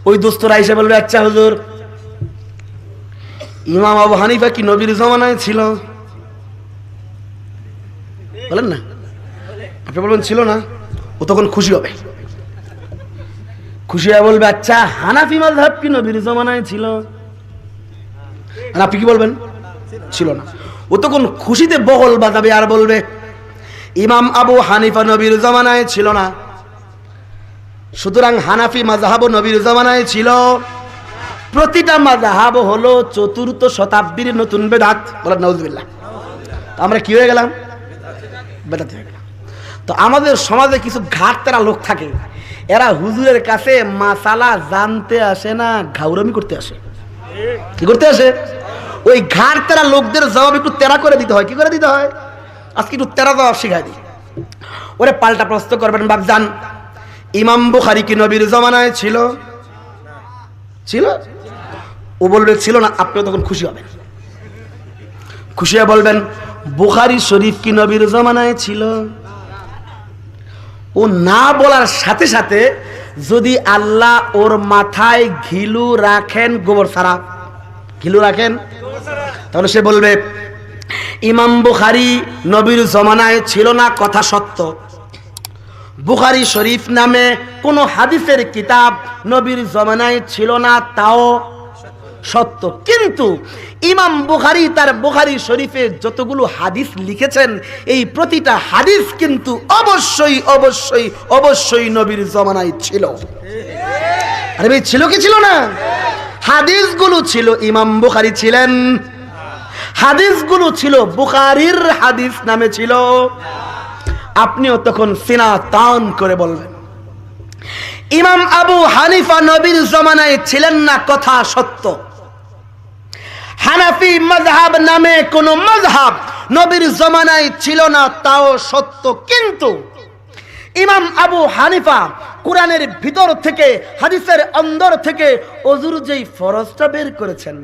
ওই দোস্তরা এসে বলবে, আচ্ছা হুজুর, ইমাম আবু হানিফা কি নবীর জামানায় ছিল? বলেন না, আপনি বলবেন ছিল না। ও তখন খুশি হবে, খুশি হয়ে বলবে, আচ্ছা হানাফি মাযহাব কি নবীর জামানায় ছিল? আর আপনি কি বলবেন? ছিল না। ও তখন খুশিতে বগল বাজাবে আর বলবে, ইমাম আবু হানিফা নবীর জামানায় ছিল না, সুতরাং হানাফি মাযহাব নবীর জামানায় ছিল। প্রতিটা মাযহাব হলো ৪র্থ শতাব্দীর নতুন বেদাত। বলেন নাউজুবিল্লাহ। আমরা কি হয়ে গেলাম? বেদাত হয়ে গেলাম। তো আমাদের সমাজে কিছু ঘাটতেরা লোক থাকে, এরা হুজুরের কাছে মাসালা জানতে আসে না, ঘাউরামি করতে আসে। কি করতে আসে? ওই ঘাটতেরা লোকদের জবাব একটু তেরা করে দিতে হয়। কি করে দিতে হয়? আজকে একটু তেরা জবাব শিখাই দিই। ওরে পাল্টা প্রশ্ন করবেন, বাপজান ইমাম বুখারী কি নবীর জামানায় ছিল? ছিল? ও বলবে ছিল না। আপনিও তখন খুশি হবেন, খুশি হয়ে বলবেন, বুখারী শরীফ কি নবীর জামানায় ছিল? ও না বলার সাথে সাথে যদি আল্লাহ ওর মাথায় ঘিলু রাখেন, গোবর ছাড়া ঘিলু রাখেন, তাহলে সে বলবে ইমাম বুখারী নবীর জামানায় ছিল না, কথা সত্য। বুখারী শরীফ নামে কোন হাদিসের কিতাব নবীর জামানায় ছিল না, তাও সত্য। কিন্তু ইমাম বুখারী তার বুখারী শরীফে যতগুলো হাদিস লিখেছেন, এই প্রতিটা হাদিস কিন্তু অবশ্যই অবশ্যই অবশ্যই নবীর জামানায় ছিল। আরে ভাই, ছিল কি ছিল না? হাদিসগুলো ছিল, ইমাম বুখারী ছিলেন, হাদিসগুলো ছিল বুখারীর হাদিস নামে ছিল। আপনিও তখন সিনা টান করে বলবেন, ইমাম আবু হানিফা নবীর জামানায় ছিলেন না, কথা সত্য। হানাফি মাযহাব নামে কোন মাযহাব নবীর জামানায় ছিল না, তাও সত্য। কিন্তু ইমাম আবু হানিফা কোরআনের ভিতর থেকে, হাদিসের অন্দর থেকে ওযুর যেই ফরজটা বের করেছেন,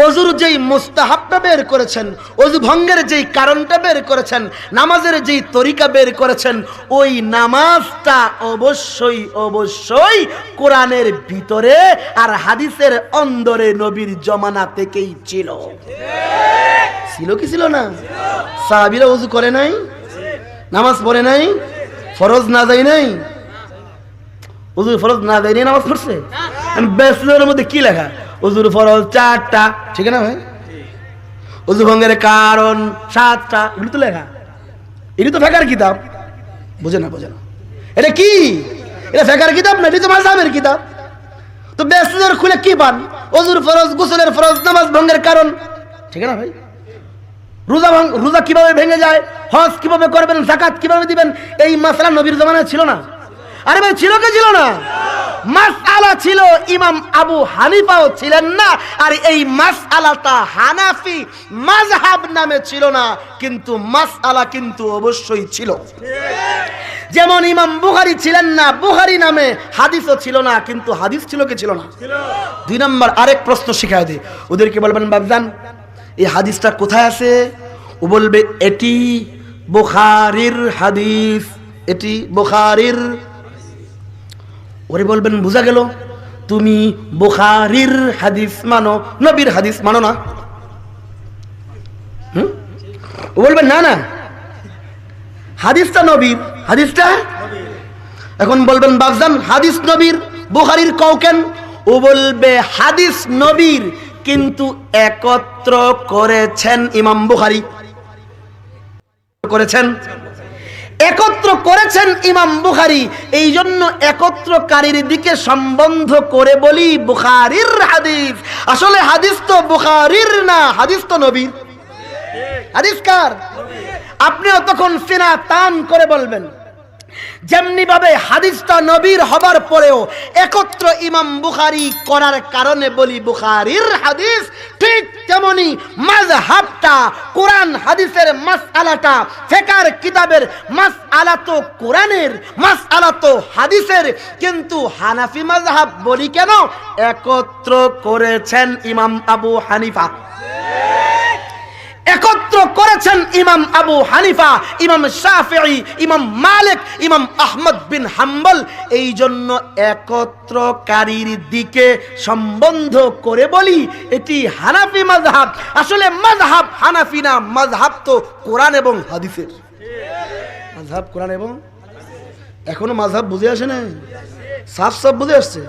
ওযুর যেই মুস্তাহাবটা বের করেছেন, ওযু ভঙ্গের যেই কারণটা বের করেছেন, নামাজের যেই তরিকা বের করেছেন, ওই নামাজটা অবশ্যই অবশ্যই কোরআনের ভিতরে আর হাদিসের অন্দরে নবীর জমানা থেকেই ছিল। ছিল কি ছিল না? সাহাবীরা ওযু করে নাই, নামাজ পড়ে নাই, ফরজ না যায় নাই, ওযুর ফরজ না যায় নাই, নামাজ পড়ছে। বেসনের মধ্যে কি লেখা? ওযুর ফরজ 4টা, ঠিক না ভাই? ওযু ভঙ্গের কারণ 7টা, এগুলো তো লেখা। এটি তো ফিকহের কিতাব। বুঝে না, বুঝে না। এটা কি? এটা ফিকহের কিতাব না, এটা তো মাযহাবের কিতাব। তো বেসনের খুলে কি পান? ওযুর ফরজ, গোসলের ফরজ, নামাজ ভঙ্গের কারণ, ঠিক না ভাই? রোজা কিভাবে ভেঙে যায়, হজ কিভাবে করবেন, যাকাত কিভাবে দিবেন, এই মাসআলা নবীর জামানায় ছিল না। আরে ভাই, ছিল কি ছিল না? মাসআলা ছিল, ইমাম আবু হানিফাও ছিলেন না, আর এই মাসআলাটা হানাফি মাযহাব নামে ছিল না, কিন্তু মাসআলা কিন্তু অবশ্যই ছিল। যেমন ইমাম বুখারী ছিলেন না, বুখারী নামে হাদিসও ছিল না, কিন্তু হাদিস ছিল কি ছিল না? 2 নম্বর আরেক প্রশ্ন শিখায় দে ওদেরকে, বলবেন বাপজান এই হাদিসটা কোথায় আছে? ও বলবে এটি বুখারীর হাদিস, এটি বুখারীর। ওরে বলবেন বুঝা গেল, তুমি বুখারীর হাদিস মানো, নবীর হাদিস মানো না। ও বলবেন না না, হাদিসটা নবীর, হাদিসটা। এখন বলবেন বাপজান হাদিস নবীর, বুখারীর কও কেন? ও বলবে হাদিস নবীর, কিন্তু একত্র করেছেন ইমাম বুখারী, করেছেন, একত্র করেছেন ইমাম বুখারী। এই জন্য একত্রকারীর দিকে সম্বন্ধ করে বলি বুখারীর হাদিস। আসলে হাদিস তো বুখারীর না, হাদিস তো নবীর। হাদিস কার? আপনিও তখন সিনা টান করে বলবেন, যেমনি ভাবে হাদিসটা নবীর হবার পরেও একত্র ইমাম বুখারী করার কারণে বলি বুখারীর হাদিস, ঠিক তেমনি মাযহাবটা, কোরআন হাদিসের মাসআলাটা, ফিকহের কিতাবের মাসআলা তো কোরআনের, মাসআলা তো হাদিসের, কিন্তু হানাফি মাযহাব বলি কেন? একত্র করেছেন ইমাম আবু হানিফা। একত্র করেছেন ইমাম আবু হানিফা, ইমাম শাফিঈ, ইমাম মালিক, ইমাম আহমদ বিন হাম্বল। এই জন্য একত্রকারীর দিকে সম্বন্ধ করে বলি এটি হানাফি মাযহাব। আসলে মাযহাব হানাফি না, মাযহাব তো কোরআন এবং হাদিসের। মাযহাব কোরআন এবং, এখনো মাযহাব বুঝে আসে না, সাফ সাফ বুঝে আসছে।